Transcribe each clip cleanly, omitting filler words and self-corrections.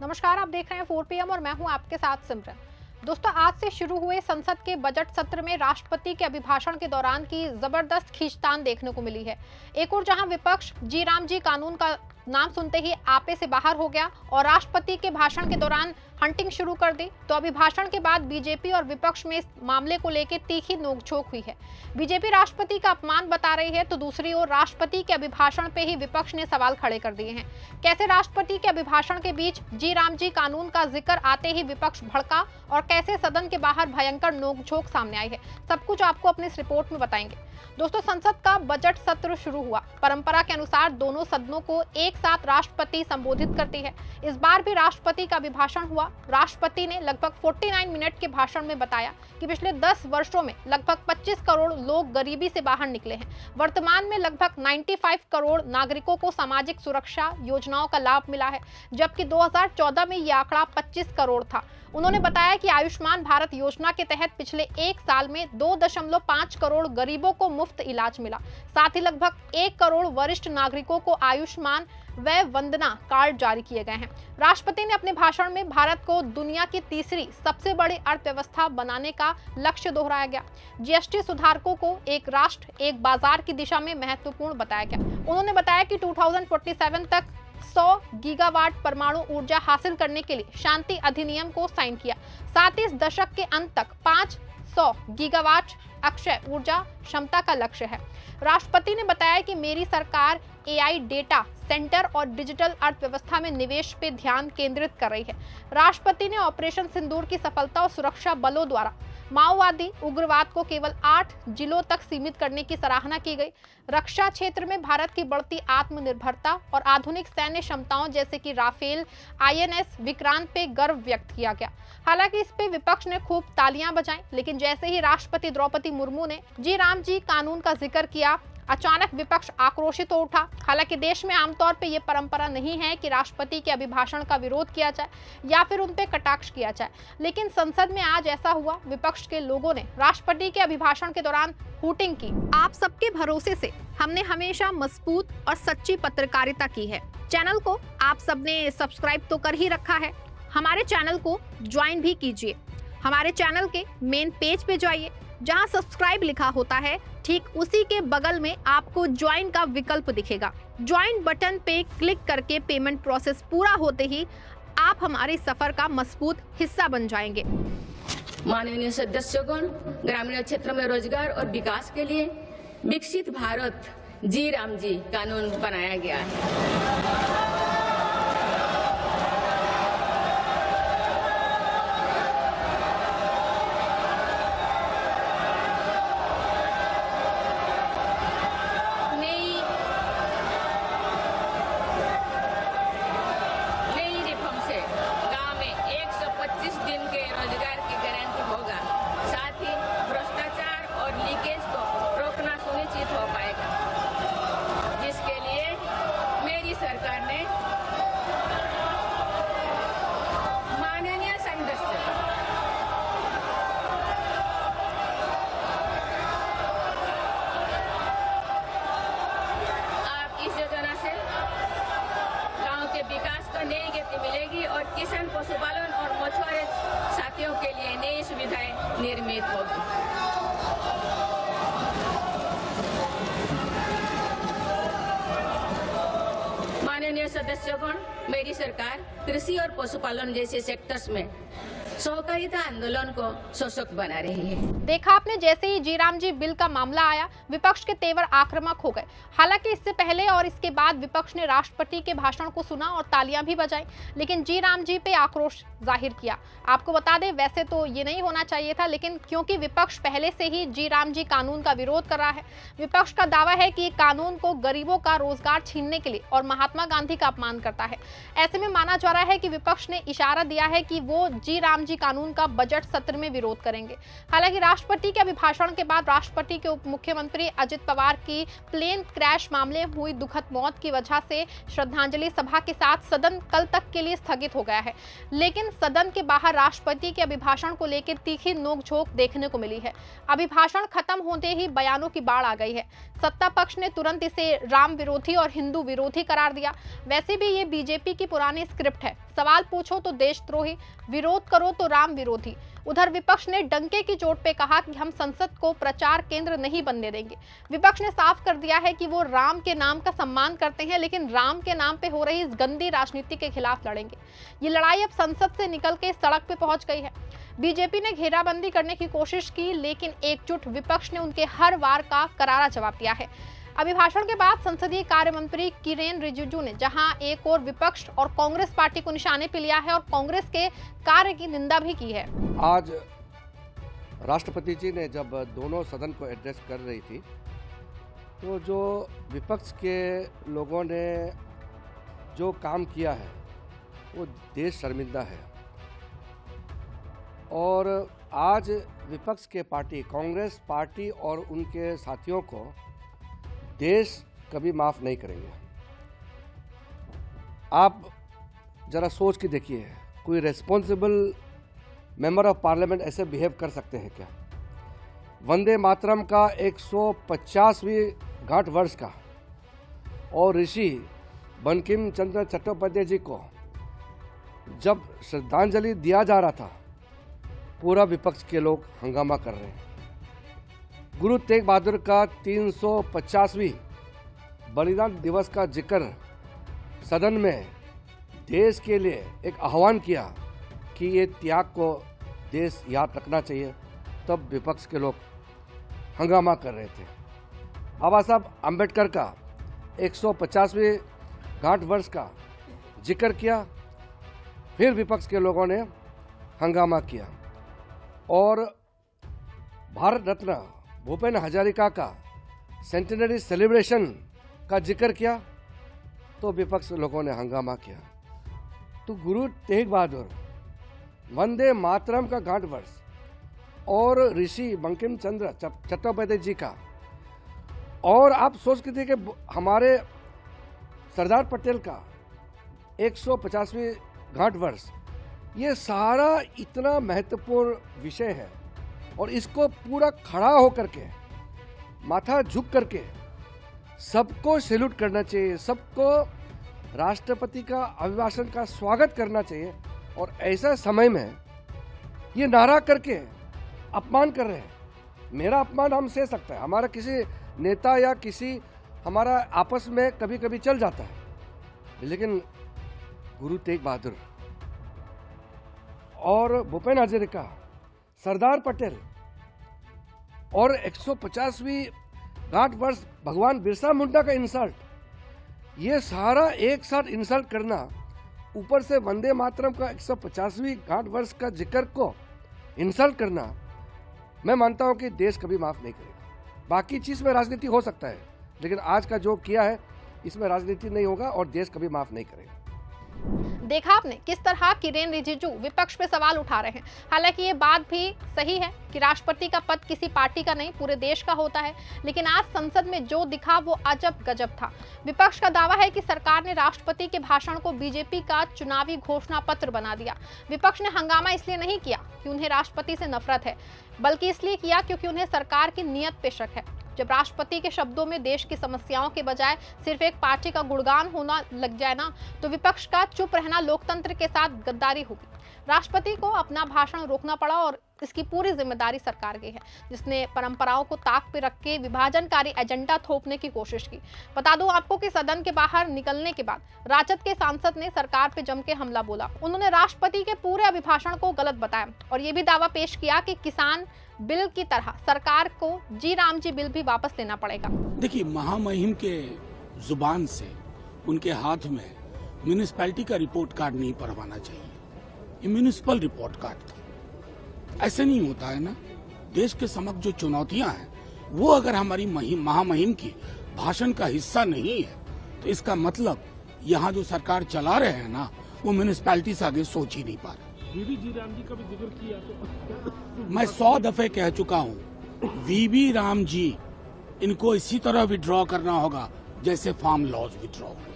नमस्कार, आप देख रहे हैं 4 PM और मैं हूं आपके साथ सिमरन। दोस्तों, आज से शुरू हुए संसद के बजट सत्र में राष्ट्रपति के अभिभाषण के दौरान की जबरदस्त खींचतान देखने को मिली है। एक और जहां विपक्ष जी राम जी कानून का नाम सुनते ही आपे से बाहर हो गया और राष्ट्रपति के भाषण के दौरान हंटिंग शुरू कर दी, तो अभिभाषण के बाद बीजेपी और विपक्ष में इस मामले को लेकर तीखी नोकझोंक हुई है। बीजेपी राष्ट्रपति का अपमान बता रही है, तो दूसरी ओर राष्ट्रपति के अभिभाषण पे ही विपक्ष ने सवाल खड़े कर दिए हैं। कैसे राष्ट्रपति के अभिभाषण के बीच जी राम जी कानून का जिक्र आते ही विपक्ष भड़का और कैसे सदन के बाहर भयंकर नोकझोंक सामने आई है, सब कुछ आपको अपनी इस रिपोर्ट में बताएंगे। दोस्तों, संसद का बजट सत्र शुरू हुआ। परंपरा के अनुसार दोनों सदनों को एक साथ राष्ट्रपति संबोधित करती है। इस बार भी राष्ट्रपति का अभिभाषण हुआ। राष्ट्रपति ने लगभग 49 मिनट के भाषण में बताया कि पिछले 10 वर्षों में लगभग 25 करोड़ लोग गरीबी से बाहर निकले हैं। वर्तमान में लगभग 95 करोड़ नागरिकों को सामाजिक सुरक्षा योजनाओं का लाभ मिला है, जबकि 2014 में यह आंकड़ा 25 करोड़ था। उन्होंने बताया कि आयुष्मान भारत योजना के तहत पिछले एक साल में 2.5 करोड़ गरीबों को मुफ्त इलाज मिला। साथ ही लगभग 1 करोड़ वरिष्ठ नागरिकों को आयुष्मान व वंदना कार्ड जारी किए गए हैं। राष्ट्रपति ने अपने भाषण में भारत को दुनिया की तीसरी सबसे बड़ी अर्थव्यवस्था बनाने का लक्ष्य दोहराया गया। जीएसटी सुधारकों को एक राष्ट्र एक बाजार की दिशा में महत्वपूर्ण बताया गया। उन्होंने बताया कि 2047 तक 100 गीगावाट परमाणु ऊर्जा हासिल करने के लिए शांति अधिनियम को साइन किया। साथ ही इस दशक के अंत तक 500 गीगावाट अक्षय ऊर्जा क्षमता का लक्ष्य है। राष्ट्रपति ने बताया कि मेरी सरकार एआई डेटा सेंटर और डिजिटल अर्थव्यवस्था में निवेश पे ध्यान केंद्रित कर रही है। राष्ट्रपति ने ऑपरेशन सिंदूर की सफलता और सुरक्षा बलों द्वारा माओवादी उग्रवाद को केवल 8 जिलों तक सीमित करने की सराहना की गई। रक्षा क्षेत्र में भारत की बढ़ती आत्मनिर्भरता और आधुनिक सैन्य क्षमताओं जैसे कि राफेल, आईएनएस विक्रांत पे गर्व व्यक्त किया गया। हालांकि इस पे विपक्ष ने खूब तालियां बजाईं, लेकिन जैसे ही राष्ट्रपति द्रौपदी मुर्मू ने जी राम जी कानून का जिक्र किया, अचानक विपक्ष आक्रोशित हो उठा। हालांकि देश में आमतौर पे ये परंपरा नहीं है कि राष्ट्रपति के अभिभाषण का विरोध किया जाए या फिर उन पे कटाक्ष किया जाए, लेकिन संसद में आज ऐसा हुआ। विपक्ष के लोगों ने राष्ट्रपति के अभिभाषण के दौरान हूटिंग की। आप सबके भरोसे से हमने हमेशा मजबूत और सच्ची पत्रकारिता की है। चैनल को आप सबने सब्सक्राइब तो कर ही रखा है, हमारे चैनल को ज्वाइन भी कीजिए। हमारे चैनल के मेन पेज पे जाइए, जहां सब्सक्राइब लिखा होता है ठीक उसी के बगल में आपको ज्वाइन का विकल्प दिखेगा। ज्वाइन बटन पे क्लिक करके पेमेंट प्रोसेस पूरा होते ही आप हमारे सफर का मजबूत हिस्सा बन जाएंगे। माननीय सदस्यगण, ग्रामीण क्षेत्र में रोजगार और विकास के लिए विकसित भारत जी राम जी कानून बनाया गया है। विकास को नई गति मिलेगी और किसान, पशुपालन और मछुआरे साथियों के लिए नई सुविधाएं निर्मित होगी। माननीय सदस्यगण, मेरी सरकार कृषि और पशुपालन जैसे सेक्टर्स में सहकारिता आंदोलन को सशक्त बना रही है। देखा आपने, जैसे ही जी राम जी बिल का मामला आया, विपक्ष के तेवर आक्रामक हो गए। हालांकि इससे पहले और इसके बाद विपक्ष ने राष्ट्रपति के भाषण को सुना और तालियां भी बजाई, लेकिन जी राम जी पे आक्रोश जाहिर किया। आपको बता दें, वैसे तो ये नहीं होना चाहिए था, लेकिन क्योंकि विपक्ष पहले से ही जी राम जी कानून का विरोध कर रहा है, विपक्ष का दावा है कि कानून को गरीबों का रोजगार छीनने के लिए और महात्मा गांधी का अपमान करता है। ऐसे में माना जा रहा है कि विपक्ष ने इशारा दिया है कि वो जी राम जी कानून का बजट सत्र में विरोध करेंगे। हालांकि राष्ट्रपति के अभिभाषण के बाद राष्ट्रपति के उप मुख्यमंत्री अजित पवार की प्लेन क्रैश मामले में हुई दुखद मौत की वजह से श्रद्धांजलि सभा के साथ सदन कल तक के लिए स्थगित हो गया है, लेकिन सदन के बाहर राष्ट्रपति के अभिभाषण को लेकर तीखी नोकझोंक देखने को मिली है। अभिभाषण खत्म होते ही बयानों की बाढ़ आ गई है। सत्ता पक्ष ने तुरंत इसे राम विरोधी और हिंदू विरोधी करार दिया। वैसे भी ये बीजेपी की पुरानी स्क्रिप्ट है, सवाल पूछो तो देशद्रोही, विरोध करो तो राम विरोधी। उधर विपक्ष ने डंके की चोट पे कहा कि हम संसद को प्रचार केंद्र नहीं बनने देंगे। विपक्ष ने साफ कर दिया है कि वो राम के नाम का सम्मान करते हैं, लेकिन राम के नाम पे हो रही इस गंदी राजनीति के खिलाफ लड़ेंगे। ये लड़ाई अब संसद से निकल के सड़क पे पहुंच गई है। बीजेपी ने घेराबंदी करने की कोशिश की, लेकिन एकजुट विपक्ष ने उनके हर वार का करारा जवाब दिया है। अभिभाषण के बाद संसदीय कार्य मंत्री किरेन रिजिजू ने जहां एक और विपक्ष और कांग्रेस पार्टी को निशाने पे लिया है और कांग्रेस के कार्य की निंदा भी की है। आज राष्ट्रपति जी ने जब दोनों सदन को एड्रेस कर रही थी, तो जो विपक्ष के लोगों ने जो काम किया है वो देश शर्मिंदा है। और आज विपक्ष के पार्टी कांग्रेस पार्टी और उनके साथियों को देश कभी माफ नहीं करेंगे। आप जरा सोच के देखिए, कोई रेस्पॉन्सिबल मेंबर ऑफ पार्लियामेंट ऐसे बिहेव कर सकते हैं क्या? वंदे मातरम का 150वीं गांठ वर्ष का और ऋषि बंकिम चंद्र चट्टोपाध्याय जी को जब श्रद्धांजलि दिया जा रहा था, पूरा विपक्ष के लोग हंगामा कर रहे हैं। गुरु तेग बहादुर का 350वीं बलिदान दिवस का जिक्र सदन में देश के लिए एक आह्वान किया कि ये त्याग को देश याद रखना चाहिए, तब विपक्ष के लोग हंगामा कर रहे थे। बाबा साहब अम्बेडकर का 150वीं गांठ वर्ष का जिक्र किया, फिर विपक्ष के लोगों ने हंगामा किया। और भारत रत्न भूपेन हजारिका का सेंटेनरी सेलिब्रेशन का जिक्र किया, तो विपक्ष लोगों ने हंगामा किया। तो गुरु तेग बहादुर, वंदे मातरम का गांठ वर्ष और ऋषि बंकिम चंद्र चट्टोपाध्याय जी का, और आप सोच के देखिए हमारे सरदार पटेल का 150वीं गांठ वर्ष, ये सारा इतना महत्वपूर्ण विषय है और इसको पूरा खड़ा होकर के, माथा झुक करके सबको सैल्यूट करना चाहिए, सबको राष्ट्रपति का अभिभाषण का स्वागत करना चाहिए। और ऐसा समय में ये नारा करके अपमान कर रहे हैं। मेरा अपमान हम सह सकते हैं, हमारा किसी नेता या किसी हमारा आपस में कभी कभी चल जाता है, लेकिन गुरु तेग बहादुर और भूपेन हजारिका, सरदार पटेल और 150वीं गांठ वर्ष भगवान बिरसा मुंडा का इंसल्ट, ये सारा एक साथ इंसल्ट करना, ऊपर से वंदे मातरम का 150वीं गांठ वर्ष का जिक्र को इंसल्ट करना, मैं मानता हूं कि देश कभी माफ नहीं करेगा। बाकी चीज में राजनीति हो सकता है, लेकिन आज का जो किया है इसमें राजनीति नहीं होगा और देश कभी माफ नहीं करेगा। देखा आपने किस तरह किरेन रिजिजू विपक्ष पे सवाल उठा रहे हैं। हालांकि ये बात भी सही है कि राष्ट्रपति का पद किसी पार्टी का नहीं, पूरे देश का होता है, लेकिन आज संसद में जो दिखा वो अजब गजब था। विपक्ष का दावा है कि सरकार ने राष्ट्रपति के भाषण को बीजेपी का चुनावी घोषणा पत्र बना दिया। विपक्ष ने हंगामा इसलिए नहीं किया कि उन्हें राष्ट्रपति से नफरत है, बल्कि इसलिए किया क्योंकि उन्हें सरकार की नीयत पे शक है। जब राष्ट्रपति के शब्दों में देश की समस्याओं के बजाय सिर्फ एक पार्टी का गुणगान होना लग जाए ना, तो विपक्ष का चुप रहना लोकतंत्र के साथ गद्दारी होगी। राष्ट्रपति को अपना भाषण रोकना पड़ा और इसकी पूरी जिम्मेदारी सरकार की है, जिसने परंपराओं को ताक पे रख के विभाजनकारी एजेंडा थोपने की कोशिश की। बता दूं आपको कि सदन के बाहर निकलने के बाद राजद के सांसद ने सरकार पे जम के हमला बोला। उन्होंने राष्ट्रपति के पूरे अभिभाषण को गलत बताया और ये भी दावा पेश किया कि किसान बिल की तरह सरकार को जी राम जी बिल भी वापस लेना पड़ेगा। देखिए, महामहिम के जुबान से उनके हाथ में म्यूनिसिपैलिटी का रिपोर्ट कार्ड नहीं पढ़वाना चाहिए। ये म्यूनिसिपल रिपोर्ट कार्ड था। ऐसे नहीं होता है ना। देश के समक्ष जो चुनौतियां हैं वो अगर हमारी महामहिम की भाषण का हिस्सा नहीं है, तो इसका मतलब यहाँ जो सरकार चला रहे हैं ना, वो म्यूनिसिपैलिटी से आगे सोच ही नहीं पा रहे। जी राम जी का भी जिक्र किया तो मैं 100 दफे कह चुका हूँ, वीबी राम जी इनको इसी तरह विड्रॉ करना होगा जैसे फार्म लॉज विड्रॉ हुए।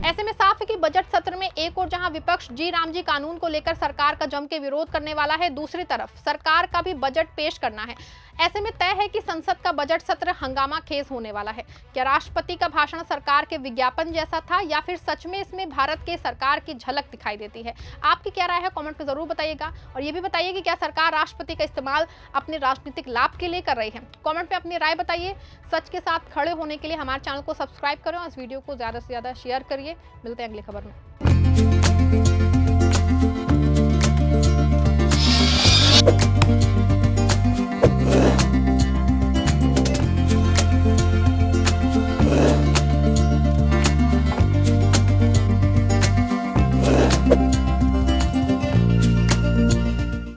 ऐसे में साफ है कि बजट सत्र में एक और जहां विपक्ष जी राम जी कानून को लेकर सरकार का जम के विरोध करने वाला है, दूसरी तरफ सरकार का भी बजट पेश करना है। ऐसे में तय है कि संसद का बजट सत्र हंगामा खेज होने वाला है। क्या राष्ट्रपति का भाषण सरकार के विज्ञापन जैसा था या फिर सच में इसमें भारत के सरकार की झलक दिखाई देती है? आपकी क्या राय है कमेंट में जरूर बताइएगा। और ये भी बताइए कि क्या सरकार राष्ट्रपति का इस्तेमाल अपने राजनीतिक लाभ के लिए कर रही है? कमेंट में अपनी राय बताइए। सच के साथ खड़े होने के लिए हमारे चैनल को सब्सक्राइब करें और इस वीडियो को ज्यादा से ज्यादा शेयर करिए। मिलते हैं अगली खबर में।